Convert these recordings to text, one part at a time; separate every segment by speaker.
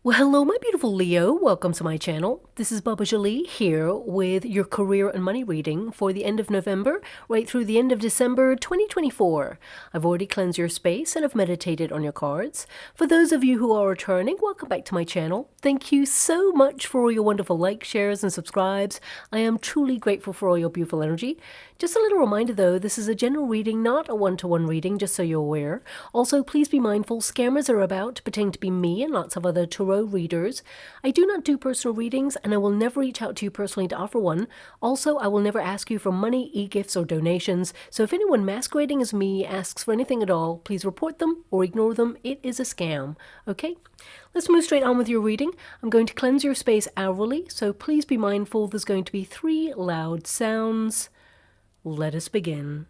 Speaker 1: Well, hello, my beautiful Leo. Welcome to my channel. This is Baba Jolie here with your career and money reading for the end of November, right through the end of December 2024. I've already cleansed your space and have meditated on your cards. For those of you who are returning, welcome back to my channel. Thank you so much for all your wonderful likes, shares, and subscribes. I am truly grateful for all your beautiful energy. Just a little reminder though, this is a general reading, not a one-to-one reading, just so you're aware. Also, please be mindful, scammers are about, pretending to be me and lots of other tarot readers. I do not do personal readings, and I will never reach out to you personally to offer one. Also, I will never ask you for money, e-gifts, or donations, so if anyone masquerading as me asks for anything at all, please report them or ignore them. It is a scam, okay? Let's move straight on with your reading. I'm going to cleanse your space hourly, so please be mindful there's going to be 3 loud sounds. Let us begin.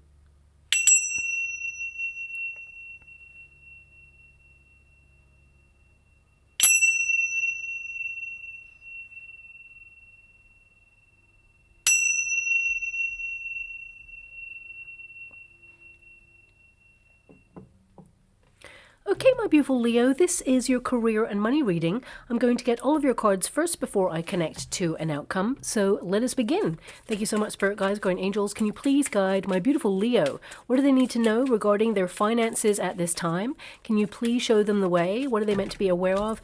Speaker 1: Okay, my beautiful Leo, this is your career and money reading. I'm going to get all of your cards first before I connect to an outcome, so let us begin. Thank you so much, Spirit Guides, Guardian Angels. Can you please guide my beautiful Leo? What do they need to know regarding their finances at this time? Can you please show them the way? What are they meant to be aware of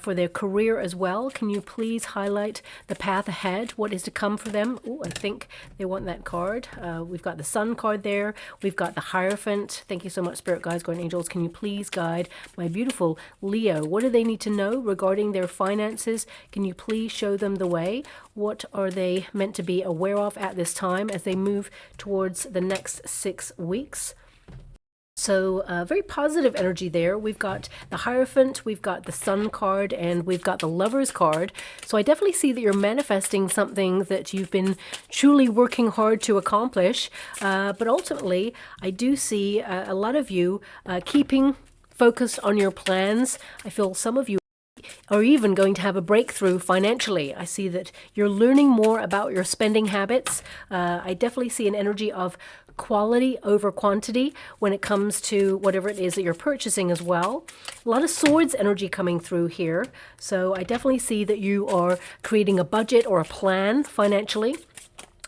Speaker 1: for their career as well? Can you please highlight the path ahead? What is to come for them? Oh, I think they want that card. We've got the Sun card there. We've got the Hierophant. Thank you so much, Spirit Guides, Guardian Angels. Can you please guide my beautiful Leo? What do they need to know regarding their finances? Can you please show them the way? What are they meant to be aware of at this time as they move towards the next 6 weeks? So very positive energy there. We've got the Hierophant, we've got the Sun card, and we've got the Lovers card. So I definitely see that you're manifesting something that you've been truly working hard to accomplish. But ultimately, I do see a lot of you keeping focused on your plans. I feel some of you are even going to have a breakthrough financially. I see that you're learning more about your spending habits. I definitely see an energy of quality over quantity when it comes to whatever it is that you're purchasing as well. A lot of swords energy coming through here. So I definitely see that you are creating a budget or a plan financially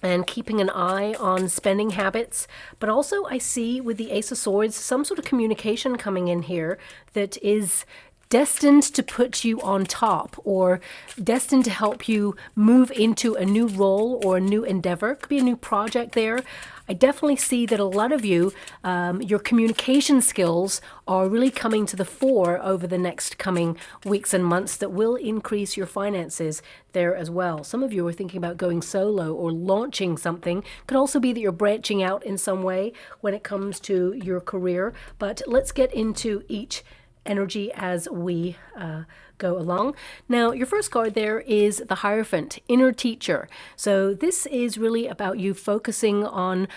Speaker 1: and keeping an eye on spending habits. But also I see with the Ace of Swords some sort of communication coming in here that is destined to put you on top or destined to help you move into a new role or a new endeavor. Could be a new project there. I definitely see that a lot of you, your communication skills are really coming to the fore over the next coming weeks and months that will increase your finances there as well. Some of you are thinking about going solo or launching something. Could also be that you're branching out in some way when it comes to your career. But let's get into each energy as we go along. Now, your first card there is the Hierophant, Inner Teacher. So this is really about you focusing on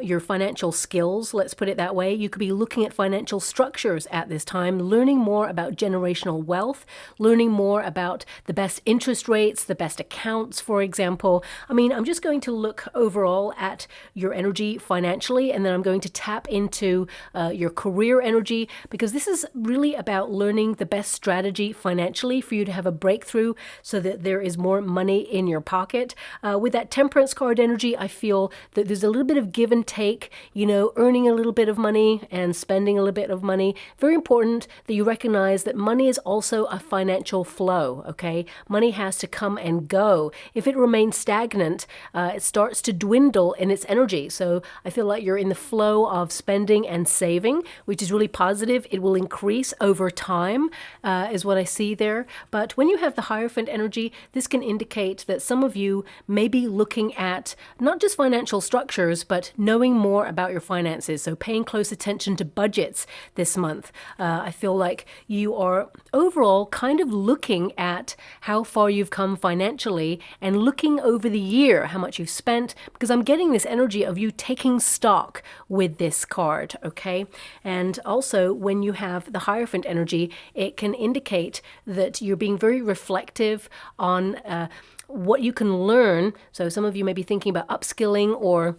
Speaker 1: your financial skills, let's put it that way. You could be looking at financial structures at this time, learning more about generational wealth, learning more about the best interest rates, the best accounts, for example. I mean, I'm just going to look overall at your energy financially, and then I'm going to tap into your career energy, because this is really about learning the best strategy financially for you to have a breakthrough so that there is more money in your pocket. With that Temperance card energy, I feel that there's a little bit of give and take, you know, earning a little bit of money and spending a little bit of money. Very important that you recognize that money is also a financial flow, okay? Money has to come and go. If it remains stagnant, it starts to dwindle in its energy. So I feel like you're in the flow of spending and saving, which is really positive. It will increase over time, is what I see there. But when you have the Hierophant energy, this can indicate that some of you may be looking at not just financial structures, but knowing more about your finances. So paying close attention to budgets this month. I feel like you are overall kind of looking at how far you've come financially and looking over the year, how much you've spent, because I'm getting this energy of you taking stock with this card, okay? And also when you have the Hierophant energy, it can indicate that you're being very reflective on what you can learn. So some of you may be thinking about upskilling or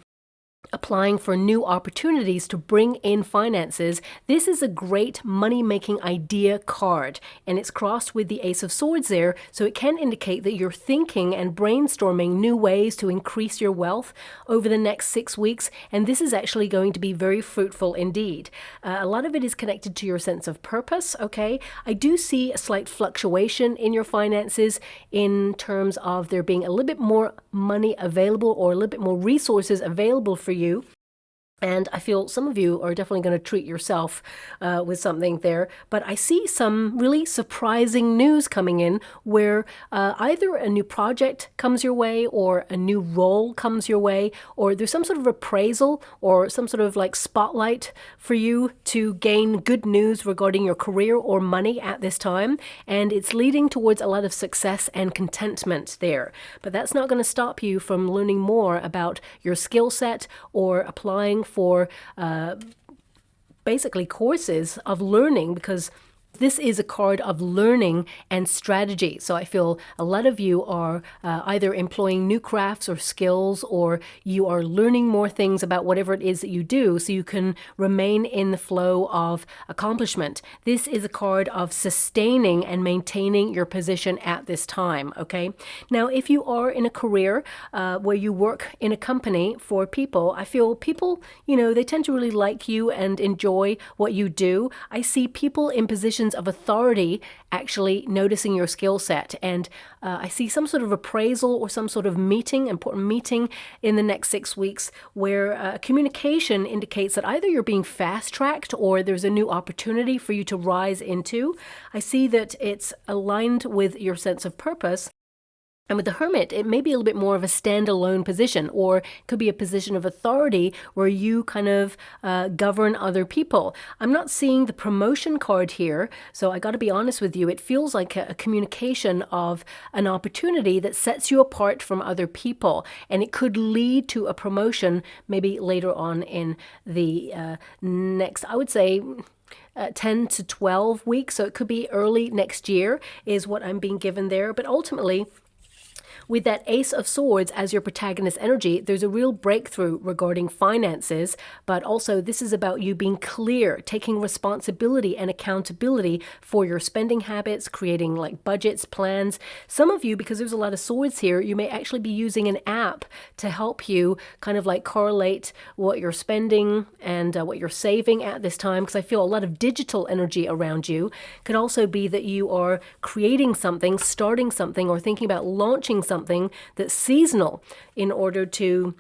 Speaker 1: applying for new opportunities to bring in finances, this is a great money-making idea card, and it's crossed with the Ace of Swords there, so it can indicate that you're thinking and brainstorming new ways to increase your wealth over the next 6 weeks, and this is actually going to be very fruitful indeed. A lot of it is connected to your sense of purpose, okay? I do see a slight fluctuation in your finances in terms of there being a little bit more money available or a little bit more resources available for you. And I feel some of you are definitely going to treat yourself with something there. But I see some really surprising news coming in where either a new project comes your way or a new role comes your way, or there's some sort of appraisal or some sort of like spotlight for you to gain good news regarding your career or money at this time. And it's leading towards a lot of success and contentment there. But that's not going to stop you from learning more about your skill set or applying for basically courses of learning, because this is a card of learning and strategy. So I feel a lot of you are either employing new crafts or skills, or you are learning more things about whatever it is that you do so you can remain in the flow of accomplishment. This is a card of sustaining and maintaining your position at this time, okay? Now, if you are in a career where you work in a company for people, I feel people, you know, they tend to really like you and enjoy what you do. I see people in positions of authority actually noticing your skill set, and I see some sort of appraisal or some sort of meeting, important meeting in the next 6 weeks where communication indicates that either you're being fast-tracked or there's a new opportunity for you to rise into. I see that it's aligned with your sense of purpose. And with the Hermit, it may be a little bit more of a standalone position, or it could be a position of authority where you kind of govern other people. I'm not seeing the promotion card here, so I got to be honest with you. It feels like a communication of an opportunity that sets you apart from other people, and it could lead to a promotion maybe later on in the next, I would say, 10 to 12 weeks. So it could be early next year is what I'm being given there. But ultimately, with that Ace of Swords as your protagonist energy, there's a real breakthrough regarding finances, but also this is about you being clear, taking responsibility and accountability for your spending habits, creating like budgets, plans. Some of you, because there's a lot of swords here, you may actually be using an app to help you kind of like correlate what you're spending and what you're saving at this time, because I feel a lot of digital energy around you. Could also be that you are creating something, starting something, or thinking about launching something that's seasonal in order to,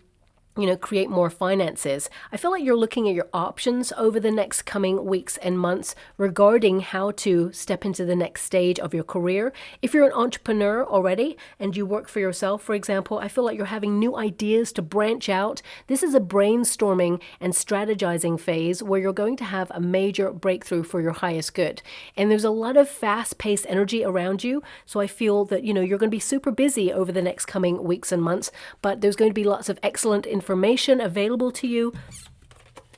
Speaker 1: you know, create more finances. I feel like you're looking at your options over the next coming weeks and months regarding how to step into the next stage of your career. If you're an entrepreneur already and you work for yourself, for example, I feel like you're having new ideas to branch out. This is a brainstorming and strategizing phase where you're going to have a major breakthrough for your highest good. And there's a lot of fast-paced energy around you, so I feel that, you know, you're going to be super busy over the next coming weeks and months, but there's going to be lots of excellent information available to you.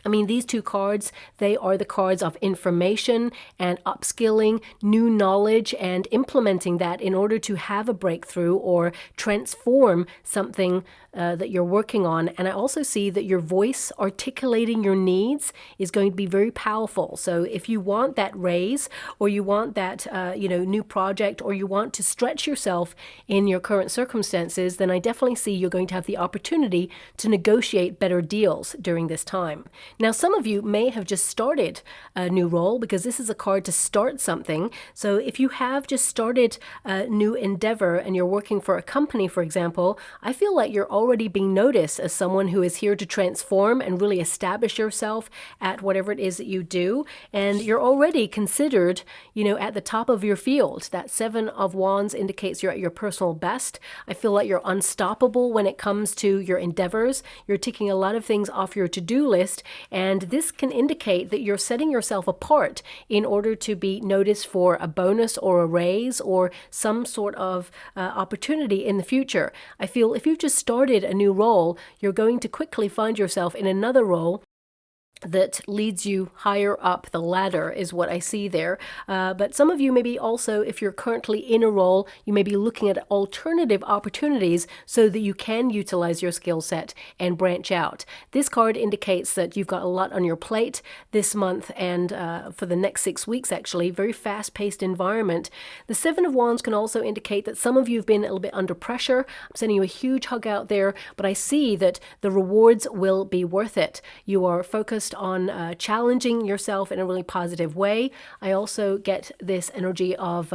Speaker 1: I mean, these two cards, they are the cards of information and upskilling, new knowledge, and implementing that in order to have a breakthrough or transform something that you're working on. And I also see that your voice articulating your needs is going to be very powerful. So if you want that raise, or you want that new project, or you want to stretch yourself in your current circumstances, then I definitely see you're going to have the opportunity to negotiate better deals during this time. Now, some of you may have just started a new role, because this is a card to start something. So if you have just started a new endeavor and you're working for a company, for example, I feel like you're already being noticed as someone who is here to transform and really establish yourself at whatever it is that you do. And you're already considered, at the top of your field. That Seven of Wands indicates you're at your personal best. I feel like you're unstoppable when it comes to your endeavors. You're ticking a lot of things off your to-do list, and this can indicate that you're setting yourself apart in order to be noticed for a bonus or a raise or some sort of opportunity in the future. I feel if you've just started a new role, you're going to quickly find yourself in another role that leads you higher up the ladder is what I see there. But some of you maybe also, if you're currently in a role, you may be looking at alternative opportunities so that you can utilize your skill set and branch out. This card indicates that you've got a lot on your plate this month and for the next 6 weeks, actually. Very fast-paced environment. The Seven of Wands can also indicate that some of you have been a little bit under pressure. I'm sending you a huge hug out there, but I see that the rewards will be worth it. You are focused on challenging yourself in a really positive way. I also get this energy of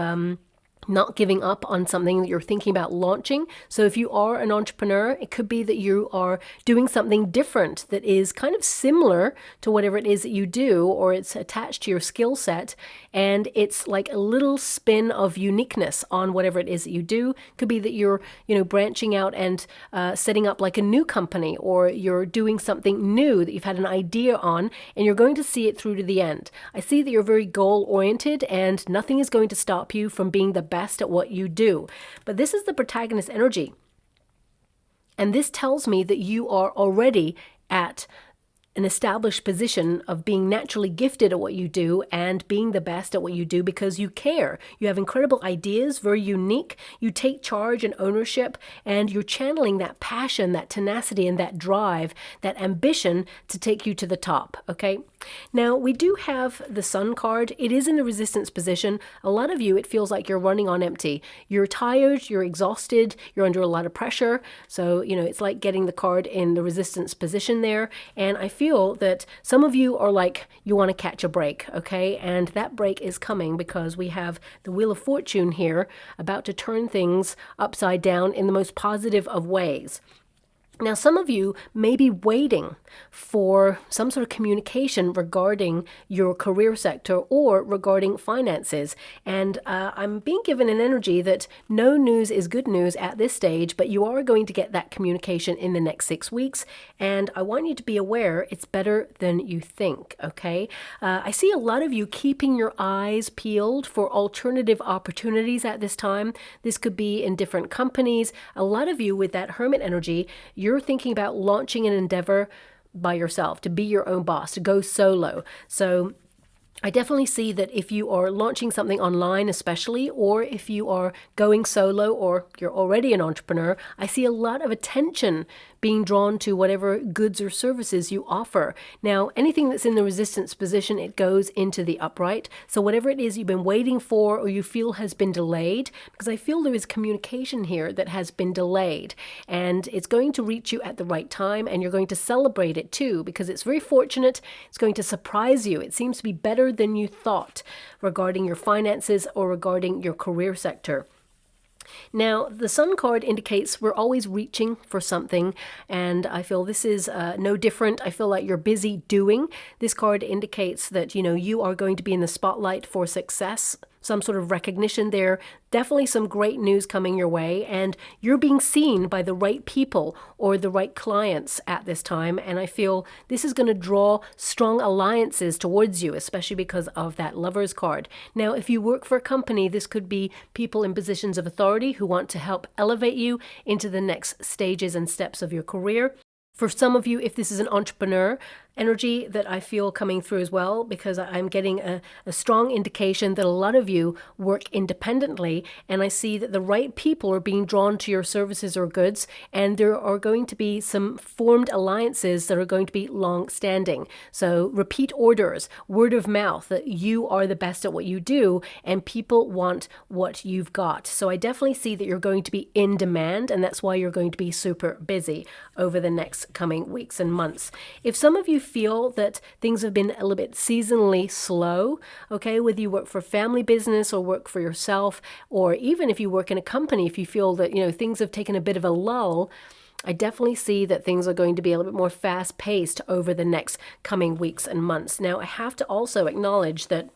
Speaker 1: not giving up on something that you're thinking about launching. So if you are an entrepreneur, it could be that you are doing something different that is kind of similar to whatever it is that you do, or it's attached to your skill set, and it's like a little spin of uniqueness on whatever it is that you do. Could be that you're, branching out and setting up like a new company, or you're doing something new that you've had an idea on, and you're going to see it through to the end. I see that you're very goal-oriented, and nothing is going to stop you from being the best at what you do. But this is the protagonist energy. And this tells me that you are already at an established position of being naturally gifted at what you do and being the best at what you do because you care. You have incredible ideas, very unique. You take charge and ownership, and you're channeling that passion, that tenacity, and that drive, that ambition to take you to the top, okay? Now, we do have the Sun card. It is in the resistance position. A lot of you, it feels like you're running on empty. You're tired, you're exhausted, you're under a lot of pressure. So, it's like getting the card in the resistance position there. And I feel that some of you are like, you want to catch a break, okay? And that break is coming because we have the Wheel of Fortune here about to turn things upside down in the most positive of ways. Now, some of you may be waiting for some sort of communication regarding your career sector or regarding finances. And I'm being given an energy that no news is good news at this stage, but you are going to get that communication in the next 6 weeks. And I want you to be aware it's better than you think, okay? I see a lot of you keeping your eyes peeled for alternative opportunities at this time. This could be in different companies. A lot of you with that Hermit energy, you're thinking about launching an endeavor by yourself, to be your own boss, to go solo. So I definitely see that if you are launching something online especially, or if you are going solo, or you're already an entrepreneur, I see a lot of attention being drawn to whatever goods or services you offer. Now, anything that's in the resistance position, it goes into the upright. So whatever it is you've been waiting for or you feel has been delayed, because I feel there is communication here that has been delayed, and it's going to reach you at the right time, and you're going to celebrate it too, because it's very fortunate. It's going to surprise you. It seems to be better than you thought regarding your finances or regarding your career sector. Now, the Sun card indicates we're always reaching for something, and I feel this is no different. I feel like you're busy doing. This card indicates that, you are going to be in the spotlight for success, some sort of recognition there. Definitely some great news coming your way, and you're being seen by the right people or the right clients at this time, and I feel this is going to draw strong alliances towards you, especially because of that Lovers card. Now, if you work for a company, this could be people in positions of authority who want to help elevate you into the next stages and steps of your career. For some of you, if this is an entrepreneur energy that I feel coming through as well, because I'm getting a strong indication that a lot of you work independently, and I see that the right people are being drawn to your services or goods, and there are going to be some formed alliances that are going to be long-standing. So repeat orders, word of mouth, that you are the best at what you do, and people want what you've got. So I definitely see that you're going to be in demand, and that's why you're going to be super busy over the next coming weeks and months. If some of you feel that things have been a little bit seasonally slow, okay, whether you work for family business or work for yourself, or even if you work in a company, if you feel that, things have taken a bit of a lull, I definitely see that things are going to be a little bit more fast-paced over the next coming weeks and months. Now, I have to also acknowledge that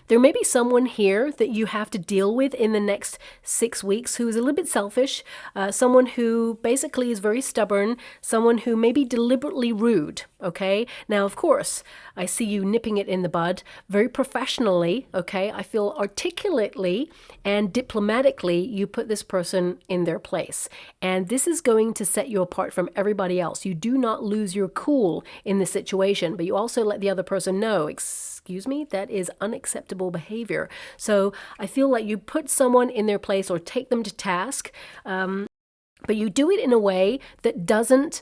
Speaker 1: There may be someone here that you have to deal with in the next 6 weeks who is a little bit selfish, someone who basically is very stubborn, someone who may be deliberately rude, okay? Now, of course, I see you nipping it in the bud very professionally, okay? I feel articulately and diplomatically you put this person in their place. And this is going to set you apart from everybody else. You do not lose your cool in this situation, but you also let the other person know, excuse me, that is unacceptable behavior. So I feel like you put someone in their place or take them to task, but you do it in a way that doesn't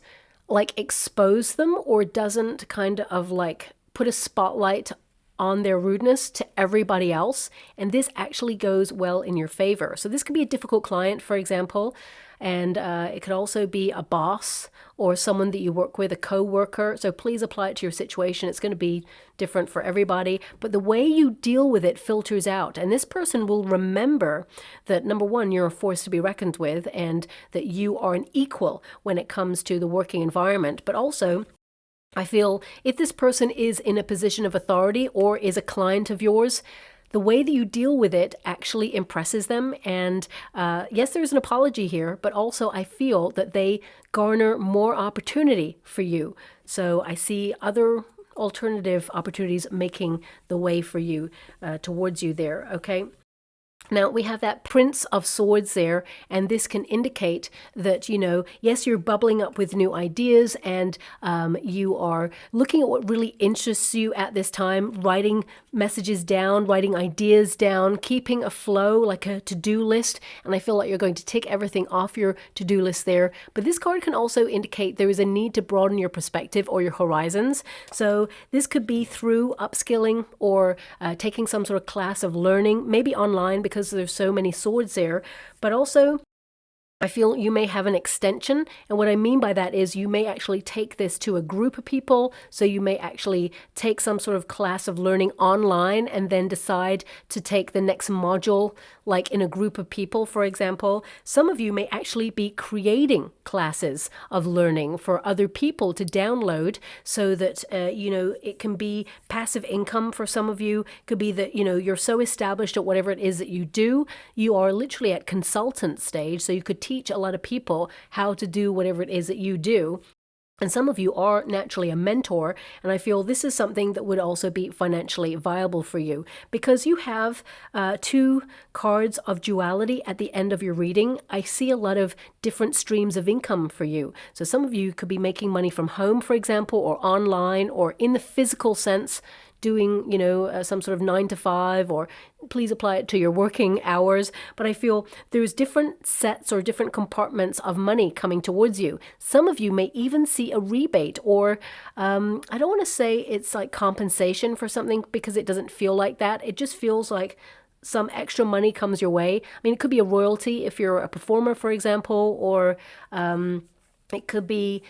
Speaker 1: like expose them or doesn't kind of like put a spotlight on their rudeness to everybody else. And this actually goes well in your favor. So this could be a difficult client, for example, and it could also be a boss or someone that you work with, a co-worker. So please apply it to your situation. It's going to be different for everybody, but the way you deal with it filters out. And this person will remember that, number one, you're a force to be reckoned with and that you are an equal when it comes to the working environment. But also, I feel if this person is in a position of authority or is a client of yours, the way that you deal with it actually impresses them. And yes, there's an apology here, but also I feel that they garner more opportunity for you. So I see other alternative opportunities making the way for you, towards you there, okay? Now, we have that Prince of Swords there, and this can indicate that, you know, yes, you're bubbling up with new ideas and you are looking at what really interests you at this time, writing messages down, writing ideas down, keeping a flow like a to-do list. And I feel like you're going to tick everything off your to-do list there. But this card can also indicate there is a need to broaden your perspective or your horizons. So this could be through upskilling or taking some sort of class of learning, maybe online because there's so many swords there, but also I feel you may have an extension. And what I mean by that is you may actually take this to a group of people. So you may actually take some sort of class of learning online and then decide to take the next module, like in a group of people, for example. Some of you may actually be creating classes of learning for other people to download so that, you know, it can be passive income for some of you. It could be that, you know, you're so established at whatever it is that you do. You are literally at consultant stage. So you could teach a lot of people how to do whatever it is that you do. And some of you are naturally a mentor, and I feel this is something that would also be financially viable for you because you have 2 cards of duality at the end of your reading. I see a lot of different streams of income for you. So some of you could be making money from home, for example, or online, or in the physical sense, doing, you know, some sort of 9 to 5, or please apply it to your working hours. But I feel there's different sets or different compartments of money coming towards you. Some of you may even see a rebate or I don't want to say it's like compensation for something because it doesn't feel like that. It just feels like some extra money comes your way. I mean, it could be a royalty if you're a performer, for example, or it could be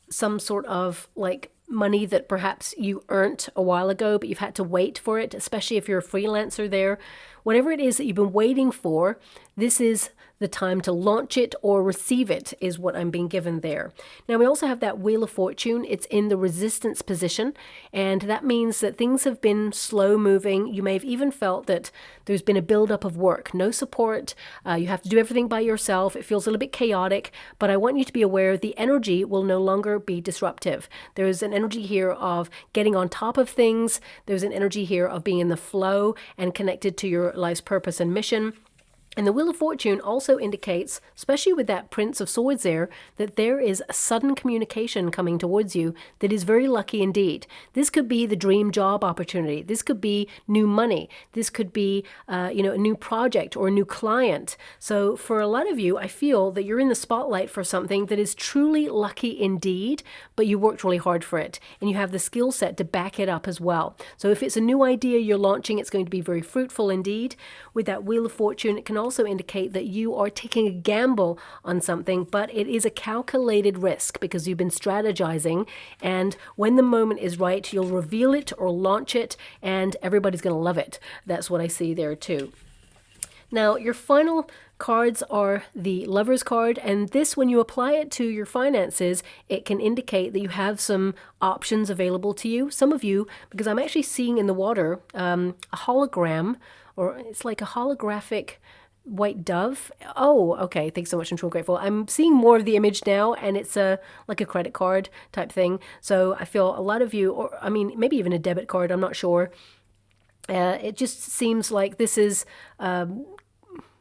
Speaker 1: some sort of like money that perhaps you earned a while ago, but you've had to wait for it, especially if you're a freelancer there. Whatever it is that you've been waiting for, this is the time to launch it or receive it is what I'm being given there. Now we also have that Wheel of Fortune. It's in the resistance position, and that means that things have been slow moving. You may have even felt that there's been a buildup of work, no support. You have to do everything by yourself. It feels a little bit chaotic, but I want you to be aware the energy will no longer be disruptive. There's an energy here of getting on top of things. There's an energy here of being in the flow and connected to your life's purpose and mission. And the Wheel of Fortune also indicates, especially with that Prince of Swords there, that there is a sudden communication coming towards you that is very lucky indeed. This could be the dream job opportunity. This could be new money. This could be, you know, a new project or a new client. So for a lot of you, I feel that you're in the spotlight for something that is truly lucky indeed, but you worked really hard for it and you have the skill set to back it up as well. So if it's a new idea you're launching, it's going to be very fruitful indeed. With that Wheel of Fortune, it can also indicate that you are taking a gamble on something, but it is a calculated risk because you've been strategizing, and when the moment is right, you'll reveal it or launch it, and everybody's going to love it. That's what I see there too. Now, your final cards are the Lover's card, and this, when you apply it to your finances, it can indicate that you have some options available to you. Some of you, because I'm actually seeing in the water a hologram, or it's like a holographic white dove. Oh, okay. Thanks so much. I'm so grateful. I'm seeing more of the image now, and it's like a credit card type thing. So I feel a lot of you, or I mean, maybe even a debit card, I'm not sure. It just seems like this is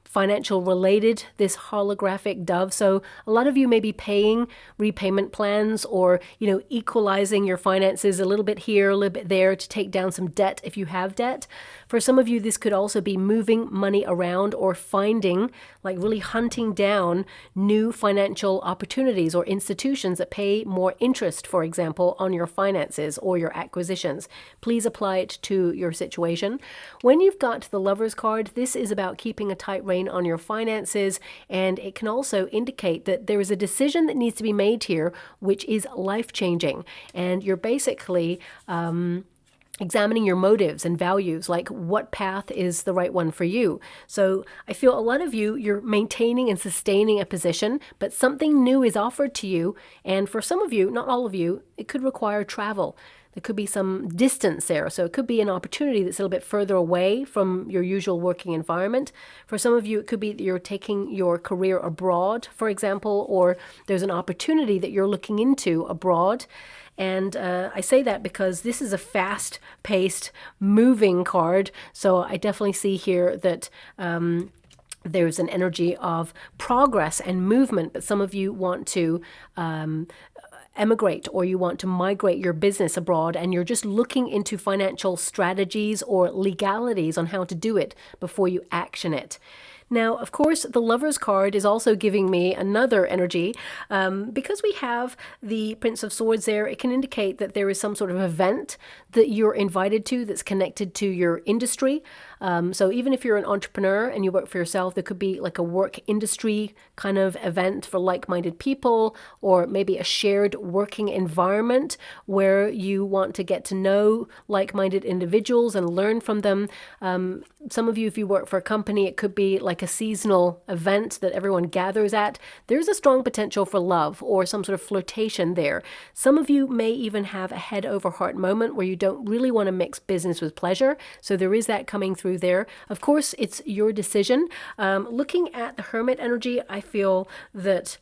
Speaker 1: financial related, this holographic dove. So a lot of you may be paying repayment plans, or, you know, equalizing your finances a little bit here, a little bit there to take down some debt if you have debt. For some of you, this could also be moving money around, or finding, like really hunting down new financial opportunities or institutions that pay more interest, for example, on your finances or your acquisitions. Please apply it to your situation. When you've got the Lover's card, this is about keeping a tight rein on your finances, and it can also indicate that there is a decision that needs to be made here, which is life-changing, and you're basically examining your motives and values, like what path is the right one for you. So I feel a lot of you, you're maintaining and sustaining a position, but something new is offered to you, and for some of you, not all of you, it could require travel. There could be some distance there. So it could be an opportunity that's a little bit further away from your usual working environment. For some of you, it could be that you're taking your career abroad, for example, or there's an opportunity that you're looking into abroad. And I say that because this is a fast-paced, moving card. So I definitely see here that there's an energy of progress and movement, but some of you want to emigrate, or you want to migrate your business abroad, and you're just looking into financial strategies or legalities on how to do it before you action it. Now, of course, the Lover's card is also giving me another energy. Because we have the Prince of Swords there, it can indicate that there is some sort of event that you're invited to that's connected to your industry. So even if you're an entrepreneur and you work for yourself, there could be like a work industry kind of event for like-minded people, or maybe a shared working environment where you want to get to know like-minded individuals and learn from them. Some of you, if you work for a company, it could be like a seasonal event that everyone gathers at. There's a strong potential for love or some sort of flirtation there. Some of you may even have a head over heart moment where you don't really want to mix business with pleasure. So there is that coming through there. Of course, it's your decision. Looking at the Hermit energy, I feel that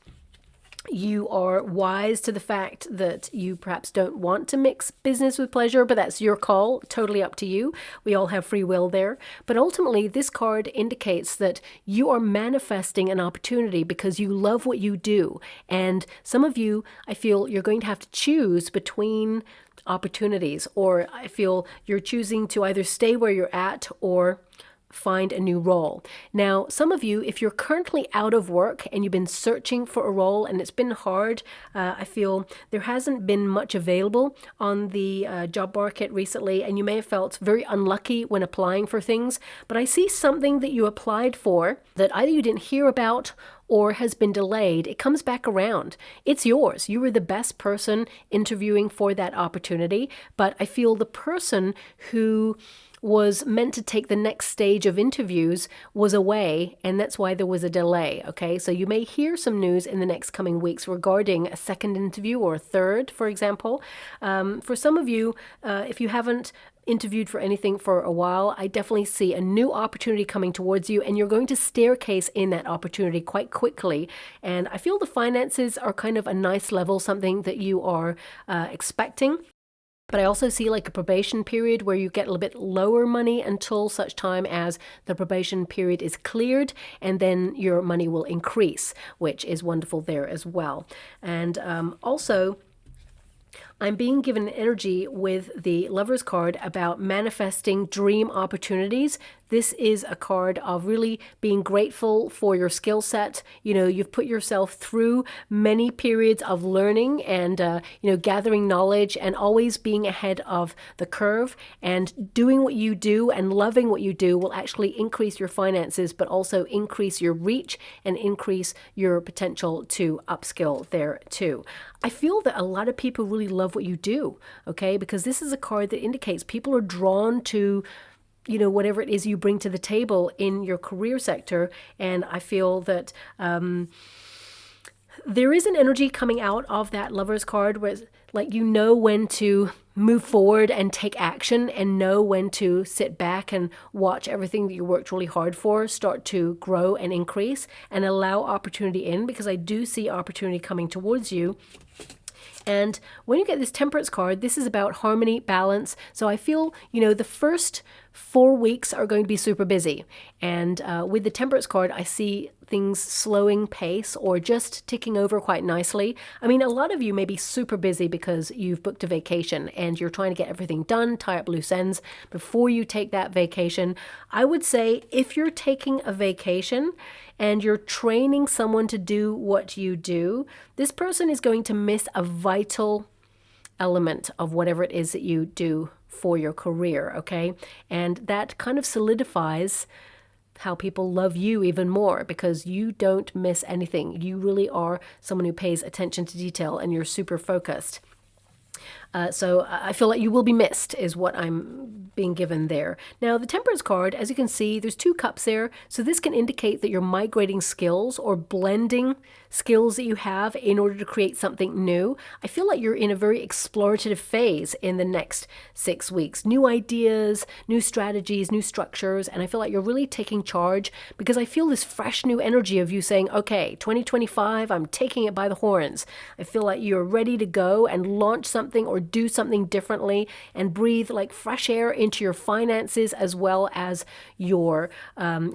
Speaker 1: you are wise to the fact that you perhaps don't want to mix business with pleasure, but that's your call, totally up to you. We all have free will there. But ultimately, this card indicates that you are manifesting an opportunity because you love what you do. And some of you, I feel you're going to have to choose between opportunities, or I feel you're choosing to either stay where you're at or find a new role. Now, some of you, if you're currently out of work and you've been searching for a role and it's been hard, I feel there hasn't been much available on the job market recently, and you may have felt very unlucky when applying for things, but I see something that you applied for that either you didn't hear about or has been delayed. It comes back around. It's yours. You were the best person interviewing for that opportunity, but I feel the person who was meant to take the next stage of interviews was away, and that's why there was a delay. Okay, so you may hear some news in the next coming weeks regarding a second interview or a third, for example. For some of you, if you haven't interviewed for anything for a while, I definitely see a new opportunity coming towards you, and you're going to staircase in that opportunity quite quickly. And I feel the finances are kind of a nice level, something that you are expecting. But I also see like a probation period where you get a little bit lower money until such time as the probation period is cleared, and then your money will increase, which is wonderful there as well. And also, I'm being given energy with the Lover's card about manifesting dream opportunities. This is a card of really being grateful for your skill set. You know, you've put yourself through many periods of learning and, gathering knowledge and always being ahead of the curve, and doing what you do and loving what you do will actually increase your finances, but also increase your reach and increase your potential to upskill there too. I feel that a lot of people really love what you do, okay? Because this is a card that indicates people are drawn to you know, whatever it is you bring to the table in your career sector. And I feel that there is an energy coming out of that Lover's card where it's like, you know when to move forward and take action, and know when to sit back and watch everything that you worked really hard for start to grow and increase, and allow opportunity in, because I do see opportunity coming towards you. And when you get this Temperance card, this is about harmony, balance. So I feel, you know, the first 4 weeks are going to be super busy. And with the Temperance card, I see things slowing pace or just ticking over quite nicely. I mean, a lot of you may be super busy because you've booked a vacation and you're trying to get everything done, tie up loose ends before you take that vacation. I would say if you're taking a vacation and you're training someone to do what you do, this person is going to miss a vital element of whatever it is that you do for your career, okay? And that kind of solidifies how people love you even more, because you don't miss anything. You really are someone who pays attention to detail, and you're super focused. So I feel like you will be missed is what I'm being given there. Now, the Temperance card, as you can see, there's 2 cups there. So this can indicate that you're migrating skills or blending skills that you have in order to create something new. I feel like you're in a very explorative phase in the next 6 weeks. New ideas, new strategies, new structures. And I feel like you're really taking charge, because I feel this fresh new energy of you saying, okay, 2025, I'm taking it by the horns. I feel like you're ready to go and launch something or do something differently and breathe like fresh air into your finances as well as your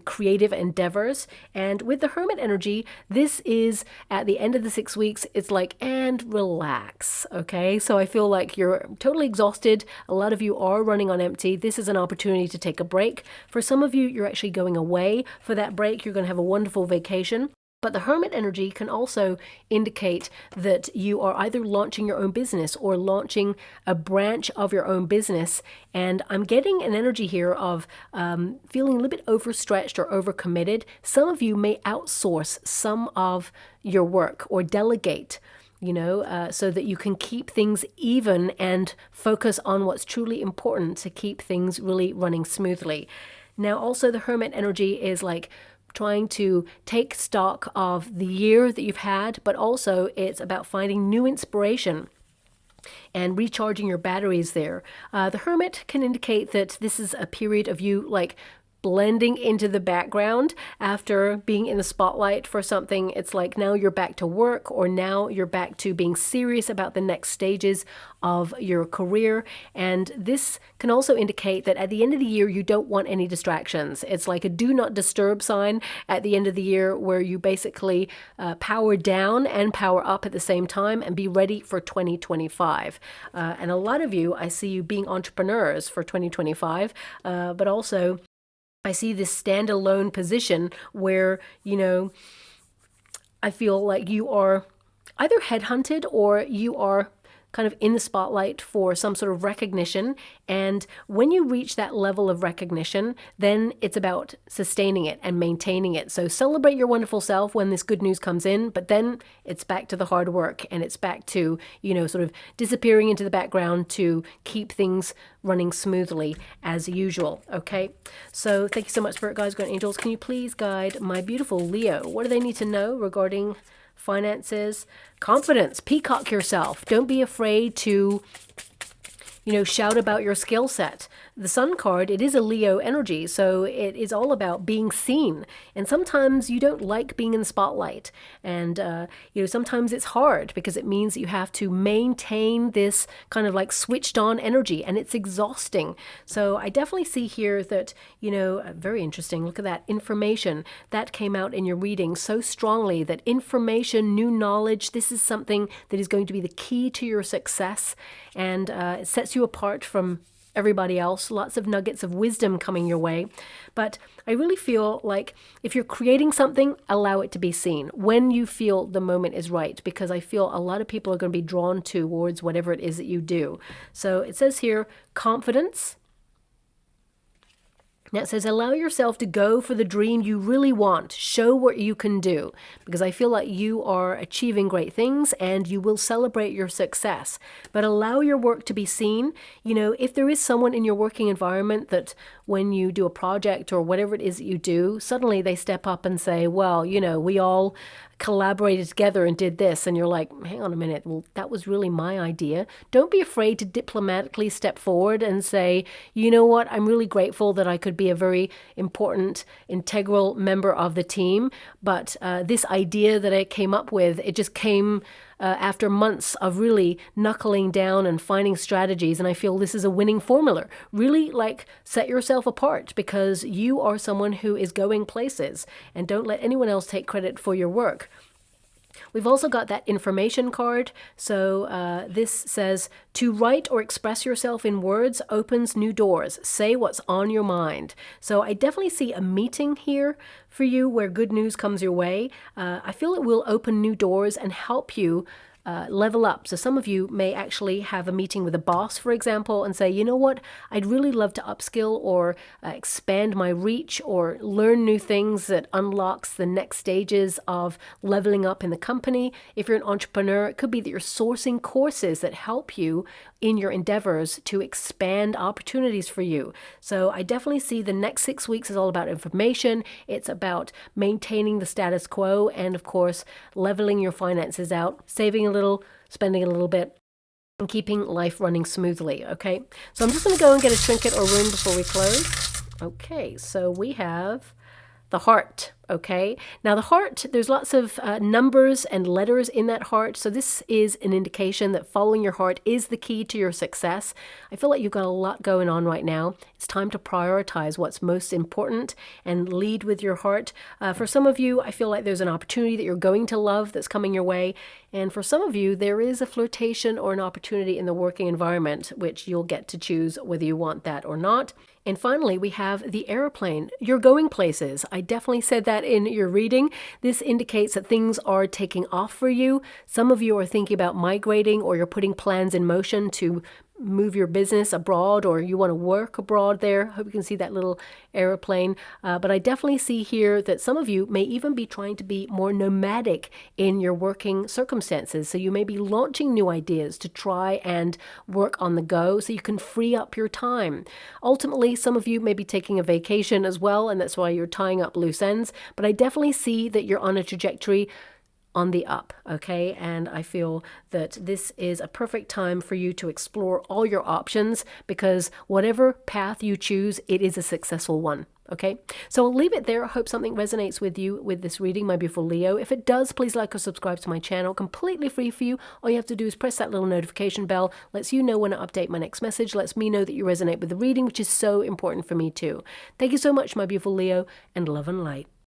Speaker 1: creative endeavors. And with the Hermit energy, this is at the end of the 6 weeks, it's like, and relax, okay? So I feel like you're totally exhausted. A lot of you are running on empty. This is an opportunity to take a break. For some of you, you're actually going away for that break. You're going to have a wonderful vacation. But the Hermit energy can also indicate that you are either launching your own business or launching a branch of your own business. And I'm getting an energy here of feeling a little bit overstretched or overcommitted. Some of you may outsource some of your work or delegate, you know, so that you can keep things even and focus on what's truly important to keep things really running smoothly. Now, also the Hermit energy is like trying to take stock of the year that you've had, but also it's about finding new inspiration and recharging your batteries there. The Hermit can indicate that this is a period of you like blending into the background after being in the spotlight for something. It's like now you're back to work, or now you're back to being serious about the next stages of your career. And this can also indicate that at the end of the year, you don't want any distractions. It's like a do not disturb sign at the end of the year, where you basically power down and power up at the same time and be ready for 2025. And a lot of you, I see you being entrepreneurs for 2025, but also I see this standalone position where, you know, I feel like you are either headhunted or you are kind of in the spotlight for some sort of recognition. And when you reach that level of recognition, then it's about sustaining it and maintaining it. So celebrate your wonderful self when this good news comes in, but then it's back to the hard work, and it's back to, you know, sort of disappearing into the background to keep things running smoothly as usual. Okay, so thank you so much, Spirit Guides, Guardian Angels. Can you please guide my beautiful Leo? What do they need to know regarding finances? Confidence. Peacock yourself. Don't be afraid to, you know, shout about your skill set. The Sun card, it is a Leo energy, so it is all about being seen. And sometimes you don't like being in the spotlight. And, you know, sometimes it's hard because it means that you have to maintain this kind of like switched on energy, and it's exhausting. So I definitely see here that, you know, very interesting. Look at that information that came out in your reading so strongly, that information, new knowledge, this is something that is going to be the key to your success. And it sets you apart from everybody else. Lots of nuggets of wisdom coming your way. But I really feel like if you're creating something, allow it to be seen when you feel the moment is right, because I feel a lot of people are going to be drawn towards whatever it is that you do. So it says here, confidence. Now it says, allow yourself to go for the dream you really want. Show what you can do, because I feel like you are achieving great things and you will celebrate your success. But allow your work to be seen. You know, if there is someone in your working environment that when you do a project or whatever it is that you do, suddenly they step up and say, well, you know, we all collaborated together and did this, and you're like, hang on a minute, well, that was really my idea. Don't be afraid to diplomatically step forward and say, you know what, I'm really grateful that I could be a very important, integral member of the team, but this idea that I came up with, it just came after months of really knuckling down and finding strategies, and I feel this is a winning formula. Really, like, set yourself apart, because you are someone who is going places, and don't let anyone else take credit for your work. We've also got that information card. So this says, to write or express yourself in words opens new doors. Say what's on your mind. So I definitely see a meeting here for you where good news comes your way. I feel it will open new doors and help you level up. So some of you may actually have a meeting with a boss, for example, and say, you know what, I'd really love to upskill or expand my reach or learn new things that unlocks the next stages of leveling up in the company. If you're an entrepreneur, it could be that you're sourcing courses that help you in your endeavors to expand opportunities for you. So I definitely see the next 6 weeks is all about information. It's about maintaining the status quo and, of course, leveling your finances out, saving a little, spending a little bit, and keeping life running smoothly, okay? So I'm just going to go and get a trinket or rune before we close. Okay, so we have the heart. Okay, now the heart, there's lots of numbers and letters in that heart. So this is an indication that following your heart is the key to your success. I feel like you've got a lot going on right now. It's time to prioritize what's most important and lead with your heart. For some of you, I feel like there's an opportunity that you're going to love that's coming your way. And for some of you, there is a flirtation or an opportunity in the working environment, which you'll get to choose whether you want that or not. And finally, we have the airplane. You're going places. I definitely said that in your reading. This indicates that things are taking off for you. Some of you are thinking about migrating, or you're putting plans in motion to move your business abroad, or you want to work abroad there. Hope you can see that little airplane. But I definitely see here that some of you may even be trying to be more nomadic in your working circumstances. So you may be launching new ideas to try and work on the go so you can free up your time. Ultimately, some of you may be taking a vacation as well, and that's why you're tying up loose ends. But I definitely see that you're on a trajectory on the up, okay? And I feel that this is a perfect time for you to explore all your options, because whatever path you choose, it is a successful one, okay? So I'll leave it there. I hope something resonates with you with this reading, my beautiful Leo. If it does, please like or subscribe to my channel. Completely free for you. All you have to do is press that little notification bell. Lets you know when I update my next message. Lets me know that you resonate with the reading, which is so important for me too. Thank you so much, my beautiful Leo, and love and light.